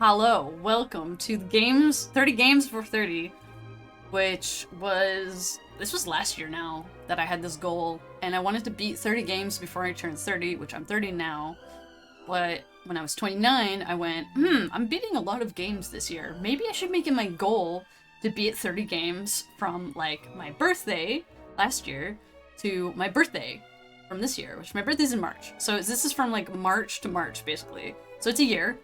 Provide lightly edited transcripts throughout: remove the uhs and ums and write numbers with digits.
Hello, welcome to the games, 30 games for 30, which was, this was last year now that I had this goal, and I wanted to beat 30 games before I turned 30, which I'm 30 now, but when I was 29, I went, I'm beating a lot of games this year. Maybe I should make it my goal to beat 30 games from, like, my birthday last year to my birthday from this year, which my birthday's in March. So this is from, like, March to March, basically. So it's a year.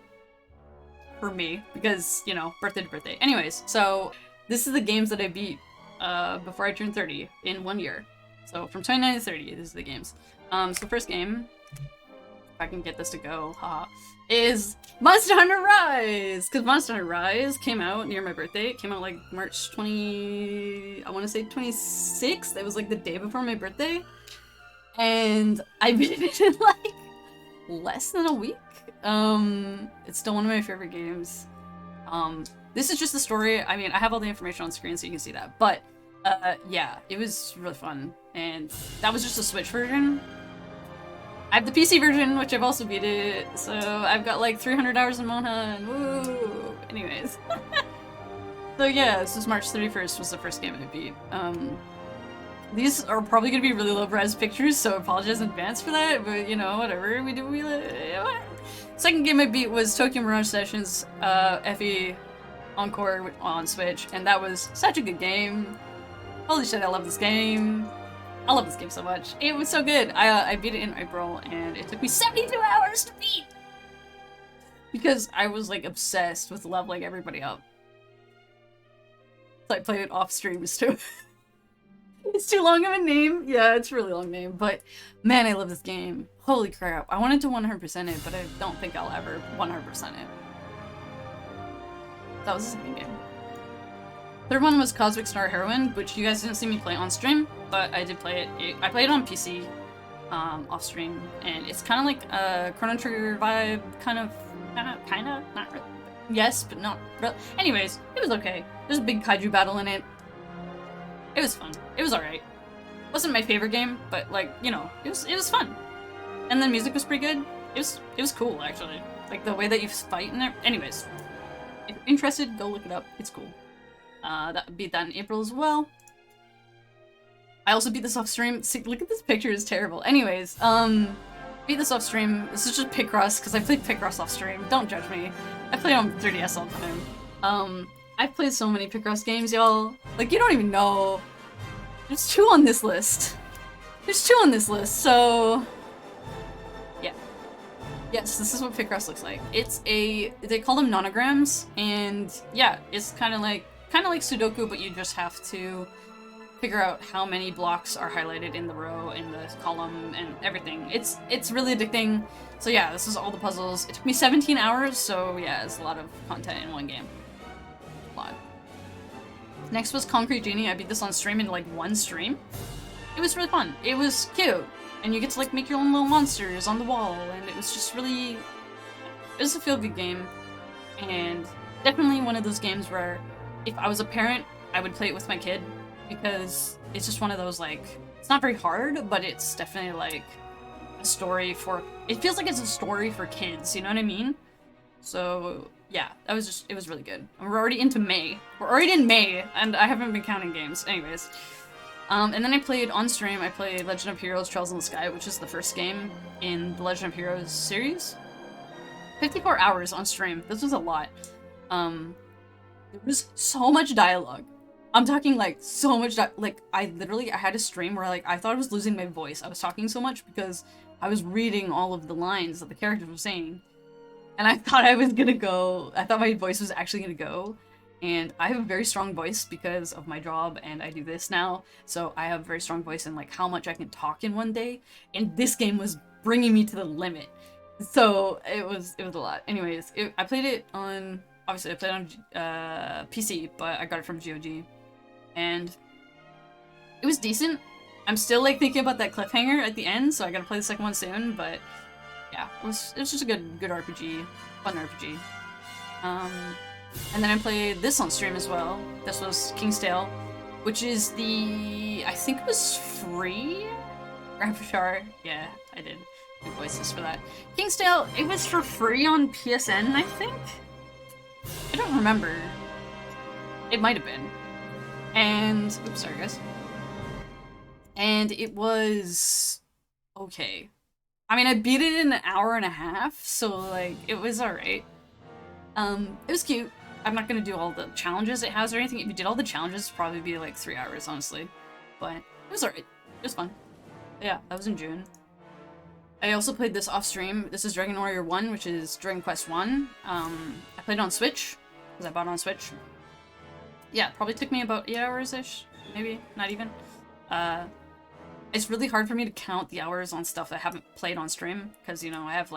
For me, because, you know, birthday to birthday. Anyways, so this is the games that I beat before I turned 30 in 1 year. So from 29 to 30, this is the games. So first game, if I can get this to go, haha, is Monster Hunter Rise! Because Monster Hunter Rise came out near my birthday. It came out like March I want to say 26th. It was like the day before my birthday. And I beat it in like less than a week. It's still one of my favorite games. This is just the story. I mean, I have all the information on screen so you can see that, but, yeah, it was really fun, and that was just the Switch version. I have the PC version, which I've also beat it, so I've got like 300 hours in Monhan, woo! Anyways. So yeah, this was March 31st was the first game I beat. These are probably gonna be really low-res pictures, so I apologize in advance for that, but you know, whatever, whatever. Second game I beat was Tokyo Mirage Sessions, FE Encore on Switch, and that was such a good game. Holy shit, I love this game. I love this game so much. It was so good. I beat it in April, and it took me 72 hours to beat! Because I was, like, obsessed with leveling everybody up. So I played it off streams, too. It's too long of a name. Yeah, it's a really long name, but man, I love this game. Holy crap. I wanted to 100% it, but I don't think I'll ever 100% it. That was the second game. Third one was Cosmic Star Heroine, which you guys didn't see me play on stream, but I did play it. I played it on PC, off stream, and it's kind of like a Chrono Trigger vibe, kind of, not really. Yes, but not really. Anyways, it was okay. There's a big kaiju battle in it. It was fun. It was alright. Wasn't my favorite game, but like, you know, it was fun. And the music was pretty good. It was cool, actually. Like the way that you fight in there. Anyways, if you're interested, go look it up. It's cool. Beat that in April as well. I also beat this off stream. See, look at this picture, it's terrible. Anyways, beat this off stream. This is just Picross, because I played Picross off stream. Don't judge me. I play on 3DS all the time. I've played so many Picross games, y'all. Like, you don't even know. There's 2 on this list. There's 2 on this list, so... yeah. Yes, this is what Picross looks like. It's a... they call them nonograms, and yeah, it's kind of like Sudoku, but you just have to figure out how many blocks are highlighted in the row, in the column, and everything. It's really addicting. So yeah, this is all the puzzles. It took me 17 hours, so yeah, it's a lot of content in one game. Next was Concrete Genie. I beat this on stream in like 1 stream. It was really fun. It was cute. And you get to like make your own little monsters on the wall, and it was just really... it was a feel-good game. And definitely one of those games where if I was a parent, I would play it with my kid, because it's just one of those like... it's not very hard, but it's definitely like a story for... it feels like it's a story for kids, you know what I mean? So... yeah, that was just, it was really good. And we're already into May. We're already in May, and I haven't been counting games. Anyways. And then I played, on stream, I played Legend of Heroes Trails in the Sky, which is the first game in the Legend of Heroes series. 54 hours on stream. This was a lot. There was so much dialogue. I'm talking, like, so much like, I had a stream where, like, I thought I was losing my voice. I was talking so much because I was reading all of the lines that the characters were saying. And I thought I was gonna go, I thought my voice was actually gonna go, and I have a very strong voice because of my job, and I do this now, so I have a very strong voice in like how much I can talk in one day, and this game was bringing me to the limit. So it was a lot. Anyways, I played it on, obviously I played on PC, but I got it from GOG, and it was decent. I'm still like thinking about that cliffhanger at the end, so I gotta play the second one soon, but yeah, it was just a good RPG, fun RPG. And then I played this on stream as well. This was King's Tale, which is the, I think it was free? Grand Pashar, yeah, I did. Good voices for that. King's Tale, it was for free on PSN, I think? I don't remember. It might have been. And, oops, sorry guys. And it was okay. I mean, I beat it in an hour and a half, so like, it was alright. It was cute. I'm not gonna do all the challenges it has or anything. If you did all the challenges, it'd probably be like 3 hours, honestly. But it was alright. It was fun. But yeah, that was in June. I also played this off stream. This is Dragon Warrior 1, which is Dragon Quest 1. I played it on Switch, because I bought it on Switch. Yeah, it probably took me about 8 hours-ish, maybe, not even. It's really hard for me to count the hours on stuff that I haven't played on stream, because, you know, I have,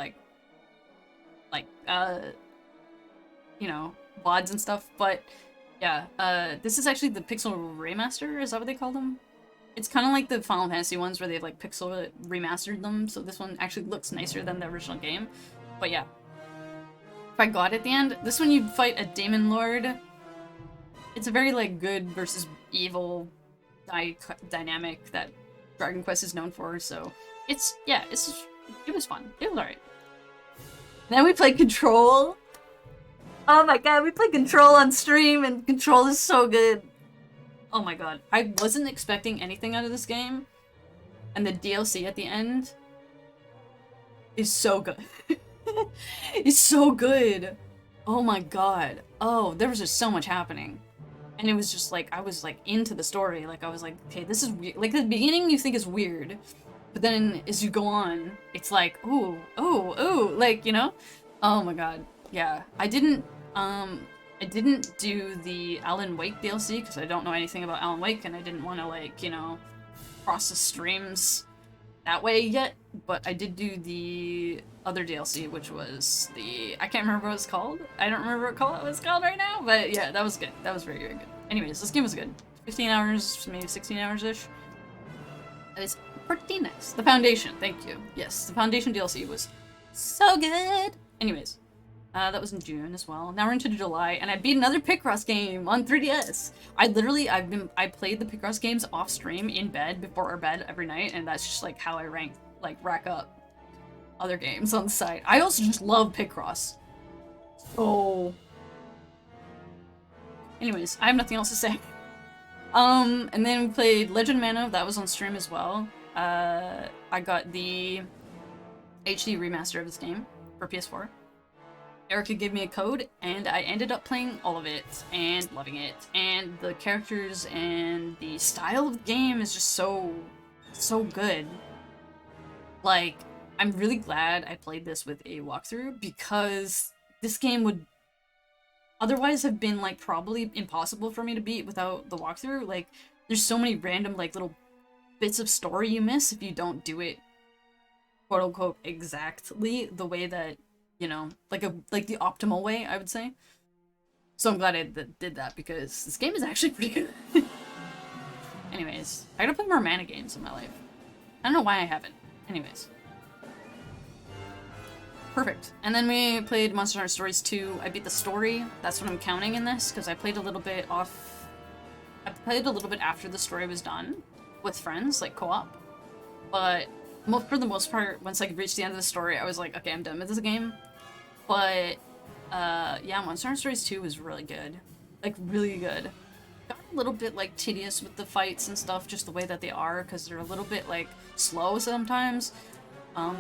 you know, VODs and stuff, but, yeah, this is actually the Pixel Remaster, is that what they call them? It's kind of like the Final Fantasy ones where they've, like, Pixel remastered them, so this one actually looks nicer than the original game. But, yeah. If I got at the end, this one you fight a Demon Lord. It's a very, like, good versus evil dynamic that Dragon Quest is known for, so it's, yeah, it was fun. It was alright. Then we played Control. Oh my god, we played Control on stream, and Control is so good. Oh my god. I wasn't expecting anything out of this game, and the DLC at the end is so good. It's so good. Oh my god. Oh, there was just so much happening. And it was just like, I was like into the story. Like, I was like, okay, this is weird. Like, the beginning you think is weird, but then as you go on, it's like, ooh, ooh, ooh, like, you know? Oh my god. Yeah. I didn't do the Alan Wake DLC because I don't know anything about Alan Wake and I didn't want to, like, you know, cross the streams that way yet, but I did do the other DLC, which was the, I can't remember what it's called. I don't remember what it's called right now, but yeah, that was good. That was very, very good. Anyways, this game was good. 15 hours, maybe 16 hours-ish. That is pretty nice. The Foundation, thank you. Yes, the Foundation DLC was so good. Anyways, that was in June as well. Now we're into July, and I beat another Picross game on 3DS. I played the Picross games off stream in bed before our bed every night, and that's just like how I rack up other games on the site. I also just love Picross. So, anyways, I have nothing else to say. And then we played Legend of Mana. That was on stream as well. I got the HD remaster of this game for PS4. Erica gave me a code, and I ended up playing all of it and loving it. And the characters and the style of the game is just so good. Like, I'm really glad I played this with a walkthrough because this game would otherwise have been, like, probably impossible for me to beat without the walkthrough. Like, there's so many random, like, little bits of story you miss if you don't do it, quote-unquote, exactly the way that, you know, like the optimal way, I would say. So I'm glad I did that because this game is actually pretty good. Anyways, I gotta play more mana games in my life. I don't know why I haven't. Anyways. Perfect. And then we played Monster Hunter Stories 2. I beat the story. That's what I'm counting in this, because I played a little bit off... I played a little bit after the story was done with friends, like co-op. But for the most part, once I reached the end of the story, I was like, okay, I'm done with this game. But, yeah, Monster Hunter Stories 2 was really good. Like, really good. Got a little bit, like, tedious with the fights and stuff, just the way that they are, because they're a little bit, like, slow sometimes.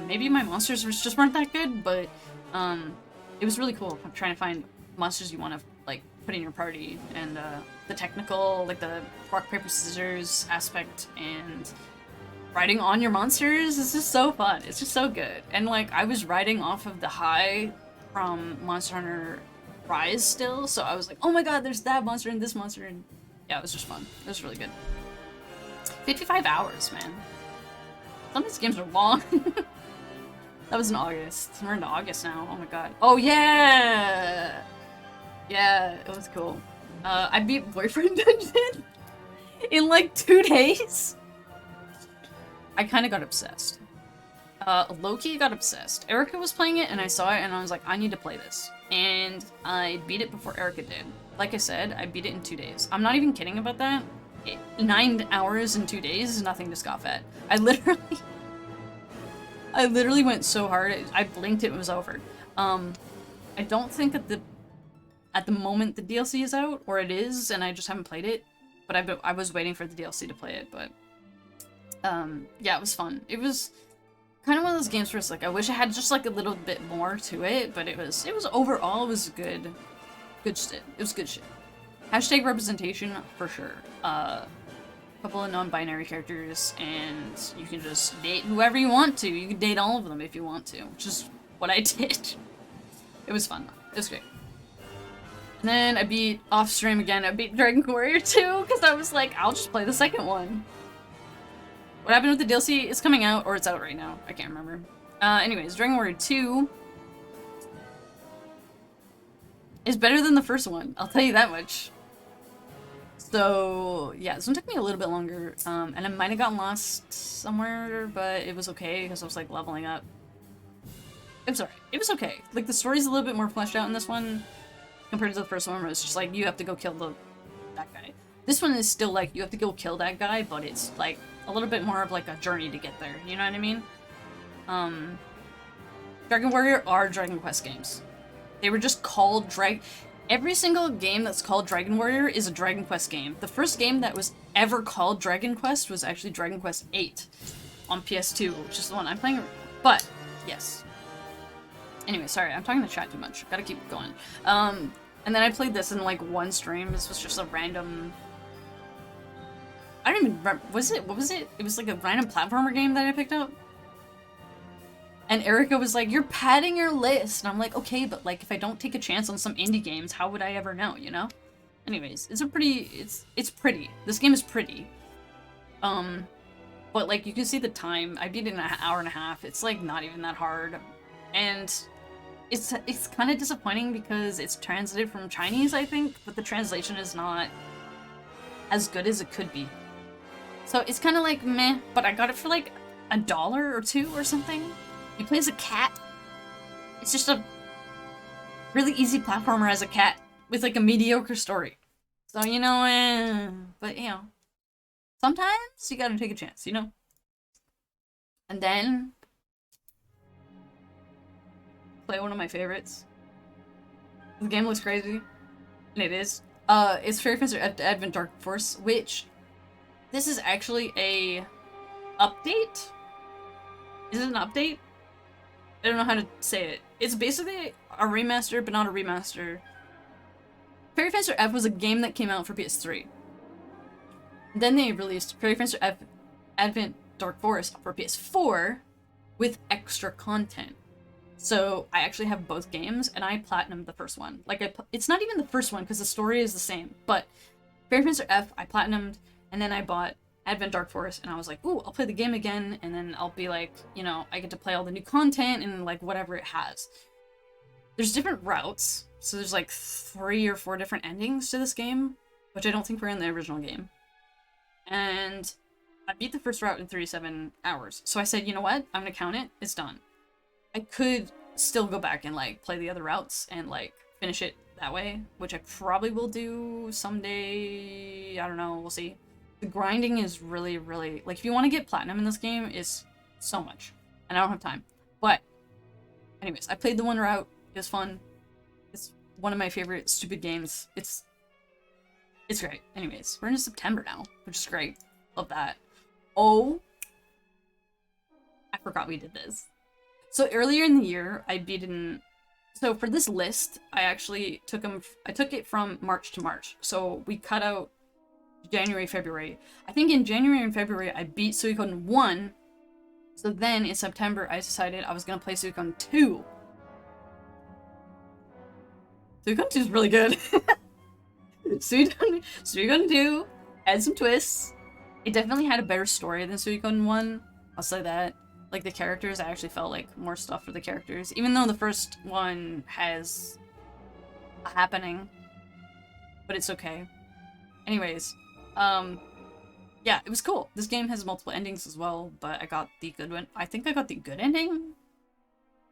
Maybe my monsters just weren't that good, but, it was really cool. I'm trying to find monsters you want to, like, put in your party, and, the technical, like, the rock, paper, scissors aspect, and riding on your monsters is just so fun. It's just so good. And, like, I was riding off of the high from Monster Hunter Rise still, so I was like, oh my god, there's that monster and this monster, and yeah, it was just fun. It was really good. 55 hours, man. Some of these games are long. That was in August. We're into August now. Oh my god. Oh yeah! Yeah, it was cool. I beat Boyfriend Dungeon in like 2 days. I kind of got obsessed. Loki got obsessed. Erica was playing it and I saw it and I was like, I need to play this. And I beat it before Erica did. Like I said, I beat it in 2 days. I'm not even kidding about that. 9 hours in 2 days is nothing to scoff at. I literally went so hard, I blinked, it was over. I don't think that at the moment the DLC is out, or it is, and I just haven't played it. But I was waiting for the DLC to play it, but yeah, it was fun. It was kind of one of those games where it's like I wish I had just like a little bit more to it, but it was overall it was good shit. It was good shit. Hashtag representation for sure. Couple of non-binary characters, and you can just date whoever you want to. You can date all of them if you want to, which is what I did. It was fun. It was great. And then I beat off stream again. I beat Dragon Warrior 2 because I was like, I'll just play the second one. What happened with the DLC? It's coming out, or it's out right now. I can't remember. Anyways, Dragon Warrior 2 is better than the first one. I'll tell you that much. So, yeah, this one took me a little bit longer, and I might have gotten lost somewhere, but it was okay, because I was, like, leveling up. It was alright. It was okay. Like, the story's a little bit more fleshed out in this one, compared to the first one, where it's just, like, you have to go kill that guy. This one is still, like, you have to go kill that guy, but it's, like, a little bit more of, like, a journey to get there, you know what I mean? Dragon Warrior are Dragon Quest games. They were just called Every single game that's called Dragon Warrior is a Dragon Quest game. The first game that was ever called Dragon Quest was actually Dragon Quest VIII on PS2, which is the one I'm playing. But, yes. Anyway, sorry, I'm talking to chat too much. Gotta keep going. And then I played this in, like, one stream. This was just a random... I don't even remember. What was it? It was, like, a random platformer game that I picked up. And Erica was like, you're padding your list. And I'm like, okay, but like, if I don't take a chance on some indie games, how would I ever know, you know? Anyways, it's pretty. This game is pretty. But like, you can see the time. I beat it in an hour and a half. It's like, not even that hard. And it's kind of disappointing because it's translated from Chinese, I think, but the translation is not as good as it could be. So it's kind of like, meh, but I got it for like $1 or $2 or something. You play as a cat. It's just a really easy platformer as a cat with like a mediocre story. So, you know, but you know, sometimes you gotta take a chance, you know? And then play one of my favorites. The game looks crazy. And it is. It's Fairy Fencer Advent Dark Force, which this is actually a update? Is it an update? I don't know how to say it. It's basically a remaster, but not a remaster. Fairy Fencer F was a game that came out for PS3. Then they released Fairy Fencer F Advent Dark Forest for PS4 with extra content. So I actually have both games, and I platinumed the first one. Like, it's not even the first one, because the story is the same, but Fairy Fencer F, I platinumed, and then I bought Advent Dark Forest, and I was like, ooh, I'll play the game again, and then I'll be like, you know, I get to play all the new content and like whatever it has. There's different routes, so there's like 3 or 4 different endings to this game, which I don't think were in the original game. And I beat the first route in 37 hours. So I said, you know what? I'm gonna count it. It's done. I could still go back and like play the other routes and like finish it that way, which I probably will do someday. I don't know. We'll see. The grinding is really, really, like, if you want to get platinum in this game, it's so much. And I don't have time. But, anyways, I played the one route. It was fun. It's one of my favorite stupid games. It's great. Anyways, we're into September now, which is great. Love that. Oh, I forgot we did this. So earlier in the year, so for this list, I actually took it from March to March. So we cut out January, February. I think in January and February, I beat Suikoden 1. So then in September, I decided I was going to play Suikoden 2. Suikoden 2 is really good. Suikoden 2 had some twists. It definitely had a better story than Suikoden 1. I'll say that. Like, the characters, I actually felt like more stuff for the characters. Even though the first one has a happening. But it's okay. Anyways. Yeah, it was cool. This game has multiple endings as well, but I got the good one. I think I got the good ending?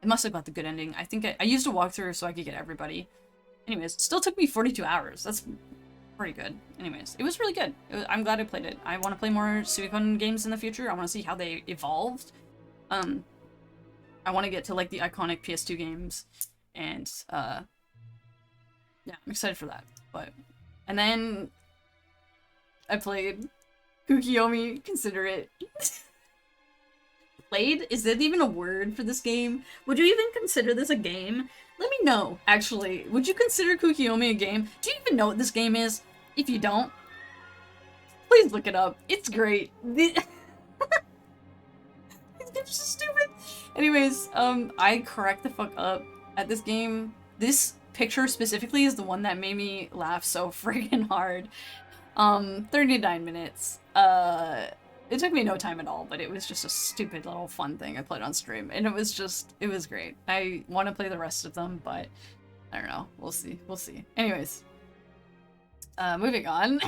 I must have got the good ending. I think I used a walkthrough so I could get everybody. Anyways, it still took me 42 hours. That's pretty good. Anyways, it was really good. I'm glad I played it. I want to play more Suikoden games in the future. I want to see how they evolved. I want to get to, like, the iconic PS2 games. And, yeah, I'm excited for that. But and then I played Kuukiyomi. Consider it. Played? Is that even a word for this game? Would you even consider this a game? Let me know, actually. Would you consider Kuukiyomi a game? Do you even know what this game is? If you don't, please look it up. It's great. These games are so stupid. Anyways, I cracked the fuck up at this game. This picture specifically is the one that made me laugh so freaking hard. 39 minutes. It took me no time at all, but it was just a stupid little fun thing I played on stream, and it was great. I want to play the rest of them, but I don't know. We'll see. We'll see. Anyways, moving on.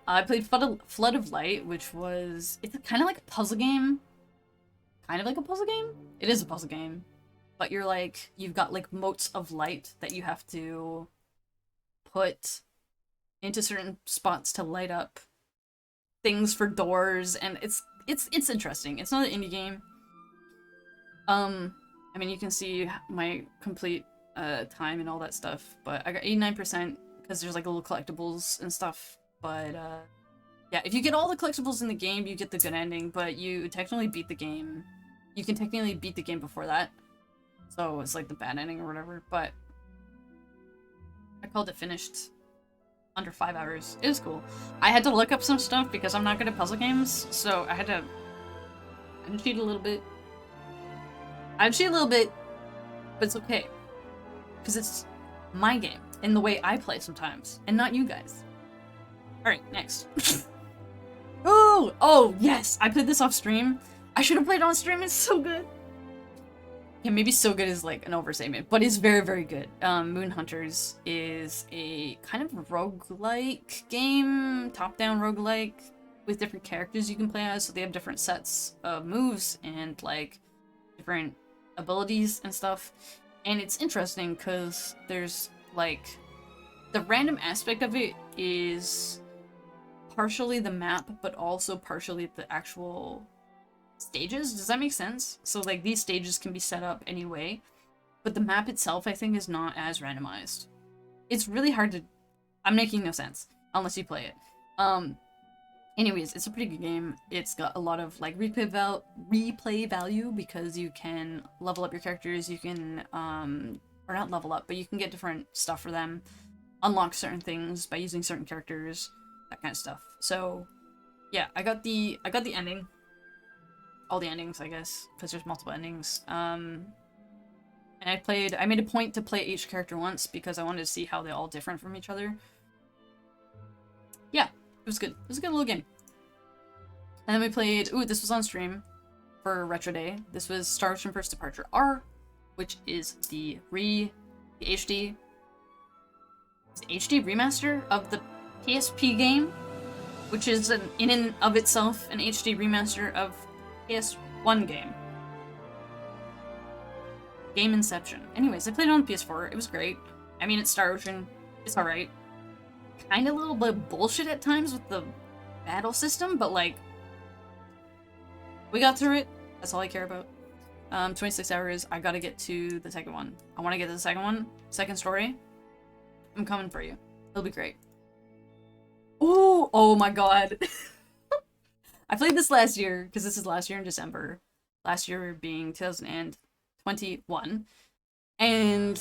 I played Flood of Light, which was, it's kind of like a puzzle game. Kind of like a puzzle game? It is a puzzle game, but you're like, you've got like motes of light that you have to put into certain spots to light up things for doors, and it's interesting. It's not an indie game. I mean, you can see my complete time and all that stuff, but I got 89% because there's like little collectibles and stuff. But yeah, if you get all the collectibles in the game, you get the good ending, but you technically beat the game. You can technically beat the game before that, so it's like the bad ending or whatever. But I called it finished under 5 hours. It was cool. I had to look up some stuff because I'm not good at puzzle games, so I had to cheat a little bit. I'd cheat a little bit, but it's okay. Because it's my game, and the way I play sometimes, and not you guys. Alright, next. Ooh! Oh, yes! I played this off stream. I should have played it on stream, it's so good! Yeah, maybe so good is like an overstatement, but it's very, very good. Moon Hunters is a kind of roguelike game, top-down roguelike, with different characters you can play as, so they have different sets of moves and like different abilities and stuff. And it's interesting because there's like, the random aspect of it is partially the map, but also partially the actual stages. Does that make sense? So like these stages can be set up anyway, but the map itself I think is not as randomized. It's really hard to, I'm making no sense unless you play it. Anyways, it's a pretty good game. It's got a lot of like replay value because you can level up your characters, you can or not level up, but you can get different stuff for them, unlock certain things by using certain characters, that kind of stuff. So yeah, I got the ending. All the endings, I guess, because there's multiple endings. And I made a point to play each character once because I wanted to see how they're all different from each other. Yeah, it was good. It was a good little game. And then we played, ooh, this was on stream for Retro Day. This was Star Ocean First Departure R, which is the HD remaster of the PSP game, which is in and of itself an HD remaster of PS1 game. Game Inception. Anyways, I played it on PS4. It was great. I mean, it's Star Ocean. It's alright. Kinda a little bit bullshit at times with the battle system, but like, we got through it. That's all I care about. 26 hours. I gotta get to the second one. I want to get to the second one. Second story. I'm coming for you. It'll be great. Ooh! Oh my god. I played this last year, because this is last year in December. Last year being 2021. And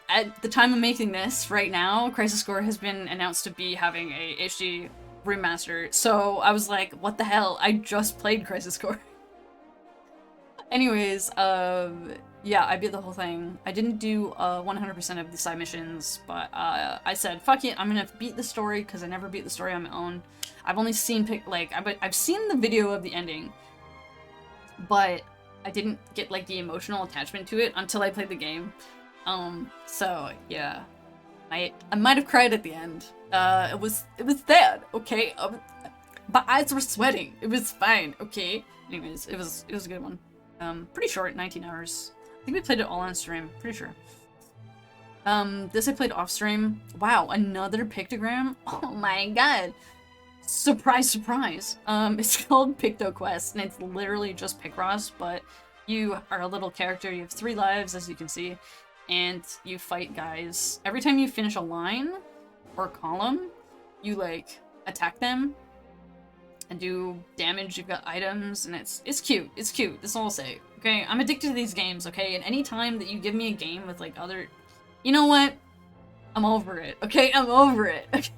at the time of making this, right now, Crisis Core has been announced to be having a HD remaster. So I was like, what the hell? I just played Crisis Core. Anyways, yeah, I beat the whole thing. I didn't do 100% of the side missions, but I said, fuck it, I'm gonna beat the story, because I never beat the story on my own. I've only seen, I've seen the video of the ending, but I didn't get, like, the emotional attachment to it until I played the game. So, yeah. I might have cried at the end. It was sad, okay? My eyes were sweating. It was fine, okay? Anyways, it was a good one. Pretty short, 19 hours. I think we played it all on stream, pretty sure. This I played off stream. Wow, another pictogram? Oh my god. Surprise, surprise. It's called PictoQuest, and it's literally just Picross, but you are a little character. You have 3 lives, as you can see, and you fight guys. Every time you finish a line or column, you like attack them and do damage. You've got items, and it's cute. It's cute. That's all I'll say. Okay, I'm addicted to these games. Okay, and any time that you give me a game with like other, you know what? I'm over it. Okay, I'm over it. Okay.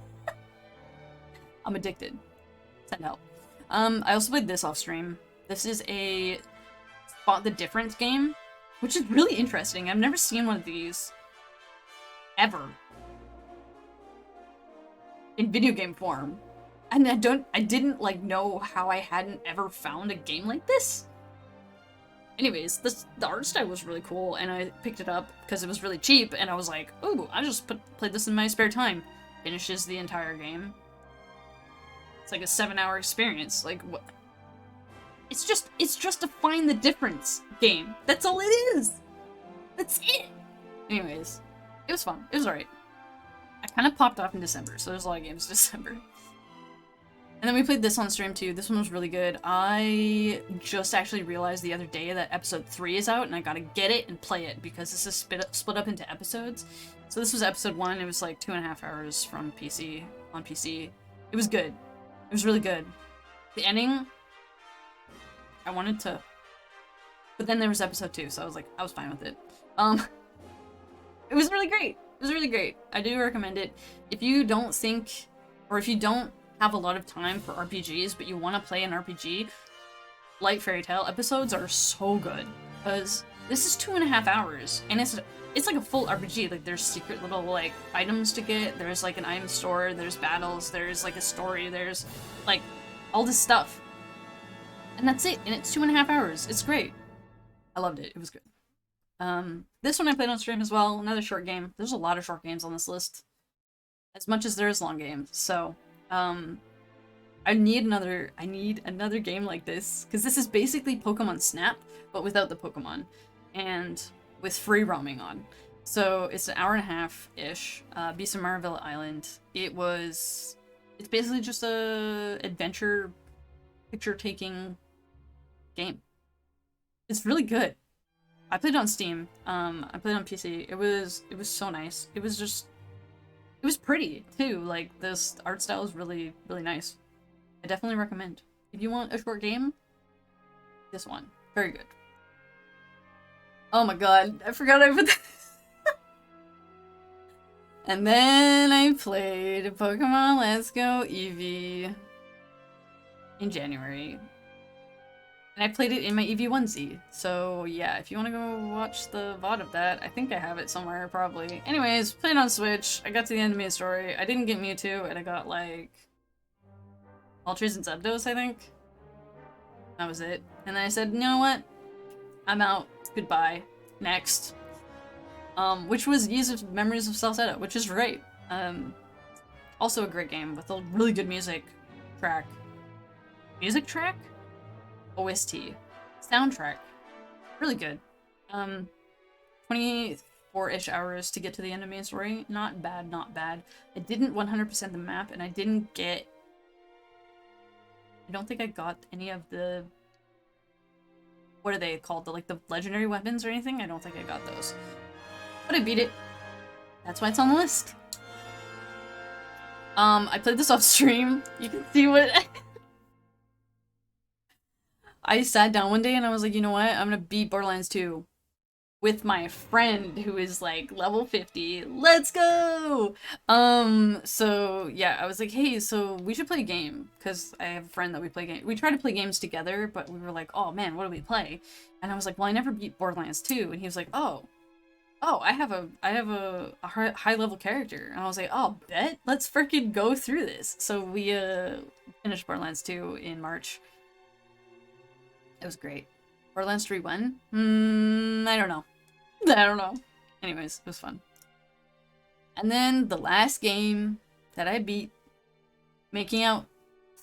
I'm addicted. Send help. I also played this off stream. This is a Spot the Difference game, which is really interesting. I've never seen one of these ever in video game form. And I didn't like know how I hadn't ever found a game like this. Anyways, the art style was really cool, and I picked it up because it was really cheap, and I was like, ooh, I just played this in my spare time. Finishes the entire game. It's like a 7-hour experience. Like, what? It's just a find the difference game. That's all it is. That's it. Anyways, it was fun. It was alright. I kind of popped off in December, so there's a lot of games in December. And then we played this on stream too. This one was really good. I just actually realized the other day that episode 3 is out, and I gotta get it and play it because this is split up into episodes. So this was episode 1. It was like 2.5 hours from PC on PC. It was good. It was really good. The ending, I wanted to, but then there was episode 2, so I was like, I was fine with it. It was really great. It was really great. I do recommend it. If you don't think, or if you don't have a lot of time for RPGs, but you want to play an RPG, Light Fairy Tail episodes are so good, because this is 2.5 hours, and it's like a full RPG. Like, there's secret little like items to get, there's like an item store, there's battles, there's like a story, there's like all this stuff, and that's it. And it's 2.5 hours. It's great. I loved it. It was good. This one I played on stream as well. Another short game. There's a lot of short games on this list, as much as there is long games. So I need another game like this, because this is basically Pokemon Snap, but without the Pokemon, and with free roaming on. So it's an 1.5-hour-ish, Beast of Maravilla Island. It's basically just a adventure, picture-taking game. It's really good. I played it on Steam, I played it on PC. It was so nice. It was pretty, too. Like, this art style is really, really nice. I definitely recommend. If you want a short game, this one. Very good. Oh my god, I forgot I put that. And then I played Pokemon Let's Go Eevee in January. And I played it in my Eevee onesie. So yeah, if you want to go watch the VOD of that, I think I have it somewhere, probably. Anyways, played on Switch. I got to the end of the story. I didn't get Mewtwo, and I got like Ultras and Zapdos, I think. That was it. And then I said, you know what? I'm out. Goodbye. Next. Which was Years of Memories of Celceta, which is great. Also a great game with a really good music track. Music track? OST. Soundtrack. Really good. 24-ish hours to get to the end of main story. Not bad, not bad. I didn't 100% the map, and I didn't get... I don't think I got any of the... What are they called? The legendary weapons or anything? I don't think I got those. But I beat it. That's why it's on the list. I played this off stream. You can see what... I sat down one day and I was like, you know what? I'm gonna beat Borderlands 2 with my friend who is like level 50. Let's go! So yeah, I was like, hey, so we should play a game, because I have a friend that we play games. We try to play games together, but we were like, oh man, what do we play? And I was like, well, I never beat Borderlands 2. And he was like, oh, I have a high level character. And I was like, oh, bet, let's freaking go through this. So we finished Borderlands 2 in March. It was great. Borderlands 3 when? I don't know. I don't know. Anyways, it was fun. And then the last game that I beat, making out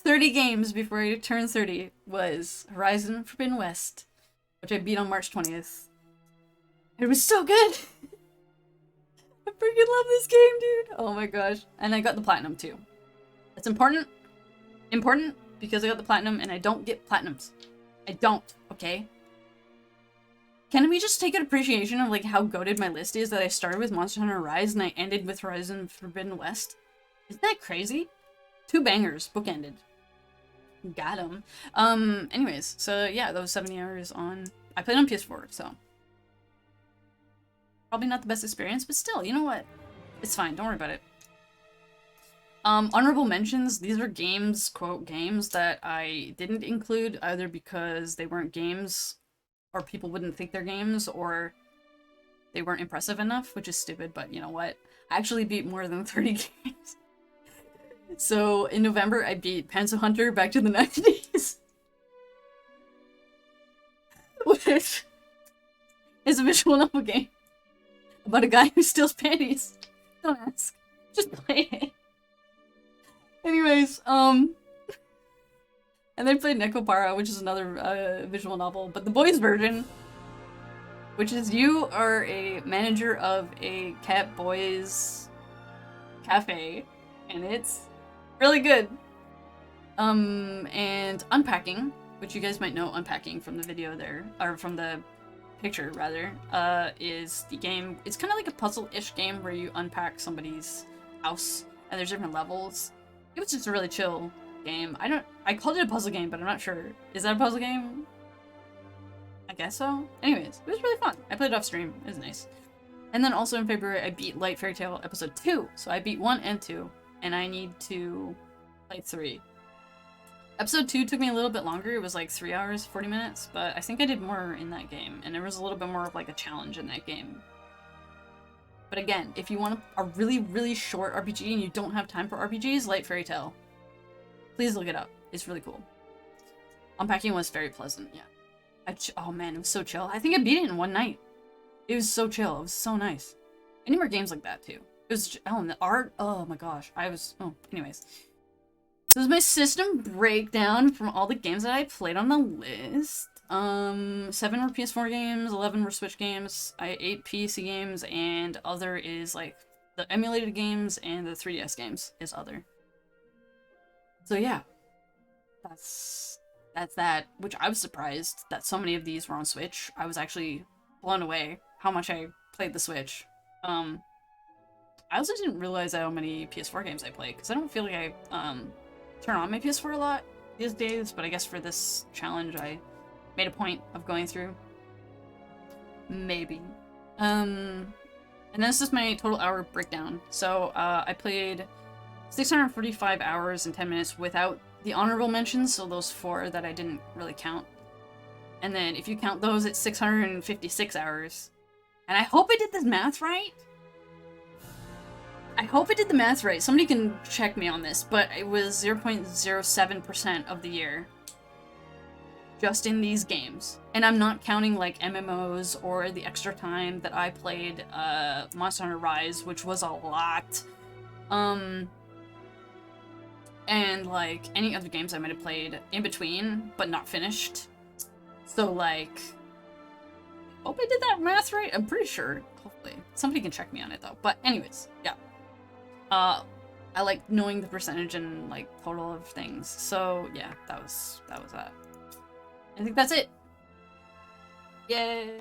30 games before I turned 30, was Horizon Forbidden West, which I beat on March 20th. It was so good! I freaking love this game, dude! Oh my gosh. And I got the platinum too. That's important. Important because I got the platinum and I don't get platinums. I don't, okay? Can we just take an appreciation of like how goated my list is that I started with Monster Hunter Rise and I ended with Horizon Forbidden West? Isn't that crazy? 2 bangers, bookended. Got him. Anyways, so yeah, those 70 hours on... I played on PS4, so... Probably not the best experience, but still, you know what? It's fine, don't worry about it. Honorable mentions, these are games, quote, games that I didn't include, either because they weren't games, or people wouldn't think they're games, or they weren't impressive enough, which is stupid, but you know what? I actually beat more than 30 games. So, in November, I beat Pencil Hunter Back to the 90s. Which is a visual novel game about a guy who steals panties. Don't ask. Just play it. Anyways, and then played Nekopara, which is another visual novel, but the boys version, which is you are a manager of a cat boys cafe, and it's really good. And Unpacking, which you guys might know Unpacking from the video there, or from the picture rather, is the game. It's kind of like a puzzle-ish game where you unpack somebody's house, and there's different levels. It was just a really chill game. I called it a puzzle game, but I'm not sure. Is that a puzzle game? I guess so. Anyways, it was really fun. I played it off stream. It was nice. And then also in February, I beat Light Fairy Tail Episode 2. So I beat 1 and 2, and I need to play 3. Episode 2 took me a little bit longer. It was like 3 hours, 40 minutes, but I think I did more in that game, and there was a little bit more of like a challenge in that game. But again, if you want a really, really short RPG and you don't have time for RPGs, Light Fairy Tail, please look it up. It's really cool. Unpacking was very pleasant, yeah. Oh man, it was so chill. I think I beat it in one night. It was so chill. It was so nice. I need more games like that too. It was, oh, and the art, oh my gosh. Anyways. So this is my system breakdown from all the games that I played on the list. 7 were PS4 games, 11 were Switch games, 8 PC games, and other is like the emulated games and the 3DS games is other. So yeah, that's that, which I was surprised that so many of these were on Switch. I was actually blown away how much I played the Switch. I also didn't realize how many PS4 games I play, because I don't feel like I turn on my PS4 a lot these days, but I guess for this challenge I made a point of going through. Maybe. And this is my total hour breakdown. So, I played 645 hours and 10 minutes without the honorable mentions, so those 4 that I didn't really count. And then if you count those, it's 656 hours. And I hope I did this math right. I hope I did the math right. Somebody can check me on this, but it was 0.07% of the year. Just in these games. And I'm not counting like MMOs or the extra time that I played Monster Hunter Rise, which was a lot. And like any other games I might have played in between, but not finished. So like, I hope I did that math right. I'm pretty sure. Hopefully. Somebody can check me on it though. But anyways, yeah. I like knowing the percentage and like total of things. So yeah, that was that. I think that's it. Yay!